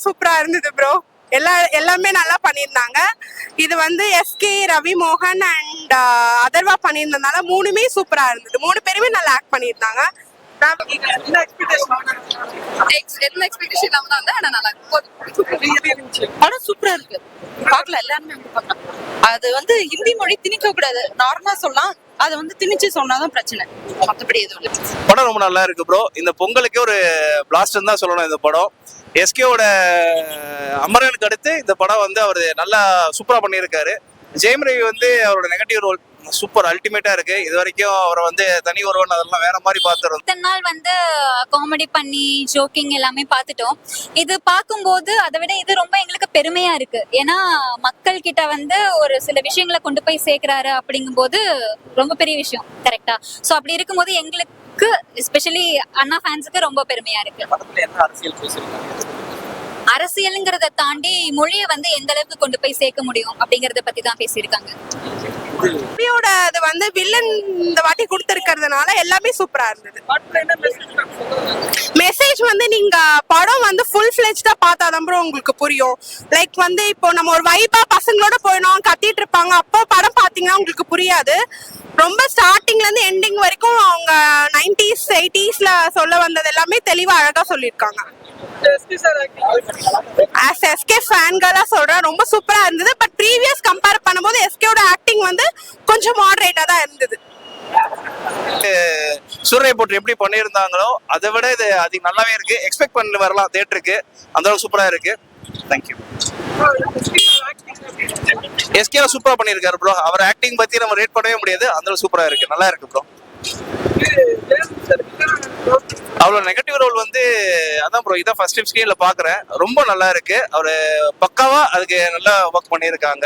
சூப்பரா இருந்தது ப்ரோ. எல்லாமே நல்லா பண்ணியிருந்தாங்க. இது வந்து எஸ்கே, ரவி மோகன் அண்ட் அதர்வா பண்ணியிருந்ததுனால மூணுமே சூப்பரா இருந்தது. 3 பேருமே நல்லா ஆக்ட் பண்ணியிருந்தாங்க. எந்த எக்ஸ்பெக்டேஷன் இல்லாம தான் வந்து நல்லா இருக்கு. படம் சூப்பரா இருக்கு. பார்க்கல எல்லாருமே பார்க்கலாம். அது வந்து ஹிந்தி மொழி திணிக்க கூடாது, நார்மலா சொல்லலாம். அது வந்து திணிச்சு சொன்னாதான் பிரச்சனை, மற்றபடி எதுவும் இல்லை. படம் ரொம்ப நல்லா இருக்கு ப்ரோ. இந்த பொங்கலுக்கே ஒரு பிளாஸ்ட் தான் சொல்லணும். இந்த படம் எஸ்கேவோட அமரனுக்கு அடுத்து இந்த படம் வந்து அவர் நல்லா சூப்பரா பண்ணியிருக்காரு. ஜெயம் ரவி வந்து அவரோட நெகட்டிவ் ரோல் சூப்பர் அல்டிமேட்டா இருக்கு. இது வரைக்கும் அவரை வந்து தனி ஒருவன் அதெல்லாம் வேற மாதிரி பார்த்துறோம். இத்தனை நாள் வந்து காமெடி பண்ணி ஜோக்கிங் எல்லாமே பார்த்துட்டோம். இது பார்க்கும்போது அதை விட இது ரொம்ப எங்களுக்கு பெருமையா இருக்கு. ஏன்னா மக்கள் கிட்ட வந்து ஒரு சில விஷயங்களை கொண்டு போய் சேர்க்கிறாரு அப்படிங்கும்போது ரொம்ப பெரிய விஷயம். கரெக்டா? ஸோ அப்படி இருக்கும்போது எங்களுக்கு எஸ்பெஷலி அண்ணா ஃபேன்ஸுக்கு ரொம்ப பெருமையா இருக்கு. அரசியலுங்கிறத தாண்டி மொழியை வந்து எந்த அளவுக்கு கொண்டு போய் சேர்க்க முடியும் அப்படிங்கறத பத்தி தான் பேசியிருக்காங்க. அது வந்து வில்லன் இந்த வாட்டி கொடுத்திருக்கிறதுனால எல்லாமே சூப்பரா இருந்தது. மெசேஜ் வந்து நீங்க படம் வந்து ஃபுல் ஃபிளெஜ்டா பார்த்தாதான் ப்ரோ உங்களுக்கு புரியும். லைக் வந்து இப்போ நம்ம ஒரு வைபா பசங்களோட போயிடும் கத்திட்டு இருப்பாங்க, அப்போ படம் பாத்தீங்கன்னா உங்களுக்கு புரியாது. ரொம்ப ஸ்டார்டிங்ல இருந்து எண்டிங் வரைக்கும் அவங்க 90s 80sல சொல்ல வந்தது எல்லாமே தெளிவா அழகா சொல்லியிருக்காங்க. ஆஸ் எஸ்கே ஃபேன்களா சொல்றேன், ரொம்ப சூப்பரா இருந்தது. பட் ப்ரீவியஸ் கம்பேர் பண்ணும்போது எஸ்கேவோட ஆக்டிங் வந்து கொஞ்சம் மாடரேட்டா தான் இருந்தது. சூரிய போட்டு எப்படி பண்ணியிருந்தாங்களோ அதை விட இது அதிக நல்லாவே இருக்கு. எக்ஸ்பெக்ட் பண்ணி வரலாம் தியேட்டருக்கு, அந்த அளவுக்கு சூப்பரா இருக்கு. தேங்க்யூ. எஸ்கே சூப்பரா பண்ணியிருக்காரு ப்ரோ. அவர் ஆக்டிங் பத்தி நம்ம ரேட் பண்ணவே முடியாது, அந்த அளவுக்கு சூப்பரா இருக்கு. நல்லா இருக்கு ப்ரோ. அவ்வளோ நெகட்டிவ் ரோல் வந்து அதான் ப்ரோ, இதான் ஃபர்ஸ்ட் டைம் ஸ்க்ரீன்ல பாக்குறேன். ரொம்ப நல்லா இருக்கு. அவரு பக்காவா அதுக்கு நல்லா ஒர்க் பண்ணியிருக்காங்க.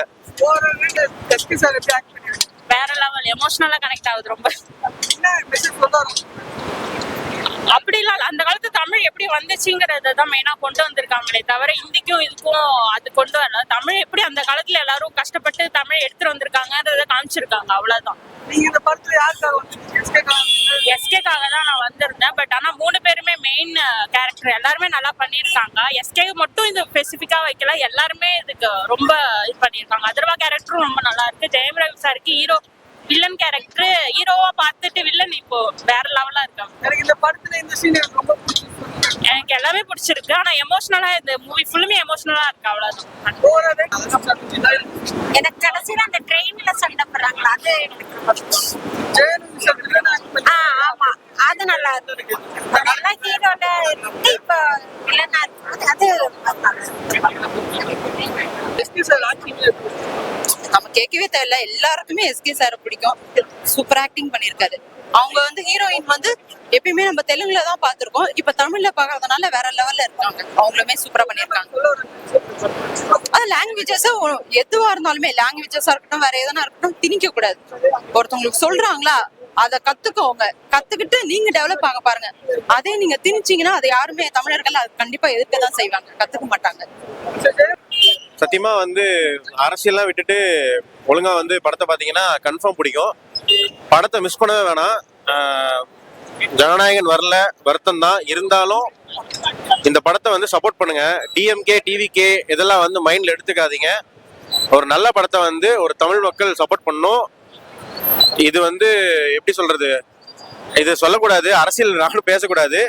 வேற லெவல் எமோஷனலா கனெக்ட் ஆகுது. ரொம்ப அப்படிலாம் அந்த காலத்து தமிழ் எப்படி வந்துச்சுங்கிறத தான் மெயினா கொண்டு வந்திருக்காங்களே தவிர ஹிந்திக்கும் இதுக்கும் அது கொண்டு வரல. தமிழ் எப்படி அந்த காலத்துல எல்லாரும் கஷ்டப்பட்டு தமிழ் எடுத்துட்டு வந்திருக்காங்கன்றத காமிச்சிருக்காங்க, அவ்வளவுதான். எஸ்கேக்காக தான் நான் வந்திருந்தேன். பட் ஆனா 3 பேருமே மெயின் கேரக்டர் எல்லாருமே நல்லா பண்ணியிருக்காங்க. எஸ்கே மட்டும் இது ஸ்பெசிஃபிக்கா வைக்கல, எல்லாருமே இதுக்கு ரொம்ப இது பண்ணியிருக்காங்க. அதர்வா கேரக்டரும் ரொம்ப நல்லா இருக்கு. ஜெயம் ரவி சாருக்கு ஹீரோ வில்லன் கேரக்டர் ஹீரோவா பார்த்துட்டு வில்லன் இப்போ வேற லெவலா இருக்காங்க. எனக்கு இந்த படத்துல இந்த சீன் எனக்கு ரொம்ப பிடிச்சிருக்கு. எனக்கு எல்லாமே பிடிச்சிருக்கு. ஆனா எமோஷனலா இந்த மூவி ஃபுல்லுமே எமோஷனலா இருக்கு, அவ்வளவுதான். எனக்கு கடைசியில அந்த ட்ரெயின்ல சண்டை போடுறாங்களா, அது ஆமா அது நல்லா இருக்கு. நல்லா ஹீரோட இருக்கு, இப்ப வில்லனா இருக்கு. அது நம்ம கேட்கவே தேவையில்ல, எல்லாருக்குமே எஸ்கே சார் பிடிக்கும். சூப்பர் ஆக்டிங் பண்ணிருக்காரு. அவங்க வந்து ஹீரோயின் வந்து எப்பயுமே நம்ம தெலுங்குல தான் பாத்திருக்கோம், இப்ப தமிழ்ல பாக்குறதுனால வேற லெவல்ல இருக்காங்க. அவங்களுமே சூப்பரா பண்ணிருக்காங்க. அது லாங்குவேஜஸ் எதுவா இருந்தாலுமே, லாங்குவேஜஸா இருக்கட்டும் வேற எதனா இருக்கட்டும் திணிக்க கூடாது. ஒருத்தவங்களுக்கு சொல்றாங்களா அதை கத்துக்கோங்க, கத்துக்கிட்டு நீங்க டெவலப் ஆக பாருங்க. அதே நீங்க திணிச்சீங்கன்னா அது யாருமே தமிழர்கள் அது கண்டிப்பா எதிர்க்கதான் செய்வாங்க, கத்துக்க மாட்டாங்க. சத்தியமா வந்து அரசியல்லாம் விட்டுட்டு ஒழுங்கா வந்து படத்தை பாத்தீங்கன்னா கன்ஃபார்ம் பிடிக்கும். படத்தை மிஸ் பண்ணவே வேணாம். ஜனநாயகன் வரல, வருத்தம் தான். இருந்தாலும் இந்த படத்தை வந்து சப்போர்ட் பண்ணுங்க. டிஎம்கே டிவிகே இதெல்லாம் வந்து மைண்ட்ல எடுத்துக்காதீங்க. ஒரு நல்ல படத்தை வந்து ஒரு தமிழ் மக்கள் சப்போர்ட் பண்ணும். இது வந்து எப்படி சொல்றது, இது சொல்லக்கூடாது, அரசியல் நானும் பேசக்கூடாது.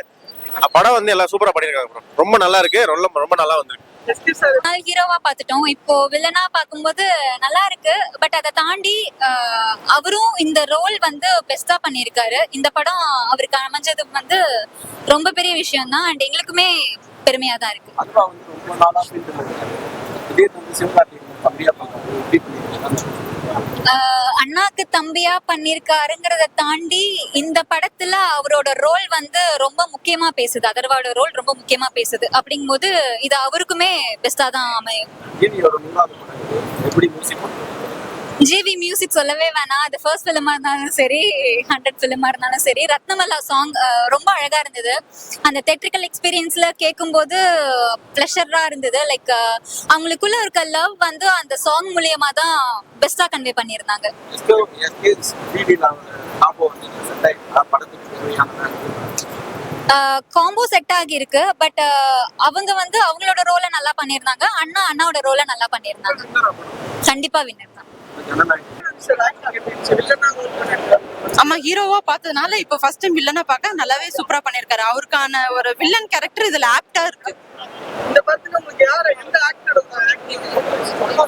படம் வந்து எல்லாம் சூப்பரா பண்ணிருக்காங்க. ரொம்ப நல்லா இருக்கு, ரொம்ப நல்லா வந்திருக்கு. ஹீரோவா பார்த்துட்டோம், இப்போ வில்லனா பார்க்கும்போது நல்லா இருக்கு. பட் அதை தாண்டி அவரும் இந்த ரோல் வந்து பெஸ்டா பண்ணியிருக்காரு. இந்த படம் அவருக்கு அமைஞ்சது வந்து ரொம்ப பெரிய விஷயம் தான். அண்ட் எங்களுக்குமே பெருமையா தான் இருக்கு. அண்ணாக்கு தம்பியா பண்ணிருக்காருங்கிறத தாண்டி இந்த படத்துல அவரோட ரோல் வந்து ரொம்ப முக்கியமா பேசுது. அதர்வாவோட ரோல் ரொம்ப முக்கியமா பேசுது. அப்படிங்கும்போது இது அவருக்குமே பெஸ்டா தான் அமையும். ஜிவி மியூசிக் சொல்லவே வேணாம். அது ஃபர்ஸ்ட் ஃபிலிமா இருந்தாலும் சரி, 100 ஃபிலிமா இருந்தாலும் சரி, ரத்னமல்லா சாங் ரொம்ப அழகா இருந்தது. அந்த தியேட்ரிக்கல் எக்ஸ்பீரியன்ஸ்ல கேட்கும்போது ப்ளஷரா இருந்தது. லைக் அவங்களுக்குள்ள இருக்க லவ் வந்து அந்த சாங் மூலியமா தான் பெஸ்டா கன்வே பண்ணியிருந்தாங்க. காம்போ செட் ஆகி இருக்கு. பட் அவங்க வந்து அவங்களோட ரோலை நல்லா பண்ணியிருந்தாங்க. அண்ணாவோட ரோலை நல்லா பண்ணியிருந்தாங்க. கண்டிப்பா வின்னர் தான். ஆமா, ஹீரோவா பார்த்ததுனால இப்ப ஃபர்ஸ்ட் டைம் வில்லனா பார்க்க நல்லாவே சூப்பரா பண்ணிருக்காரு. அவருக்கான ஒரு வில்லன் கேரக்டர் இதுல ஆப்டா இருக்கு.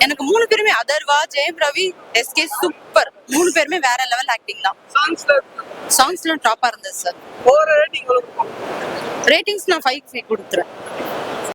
எனக்கு 3 பேருமே அதர்வா, ஜெயம் ரவி, எஸ்கே சூப்பர். 3 பேருமே வேற லெவல் ஆக்டிங் தான். சாங்ஸ்லாம் டாப்பா இருந்தது சார். ரேட்டிங்ஸ் நான் 5 கொடுத்துறேன்.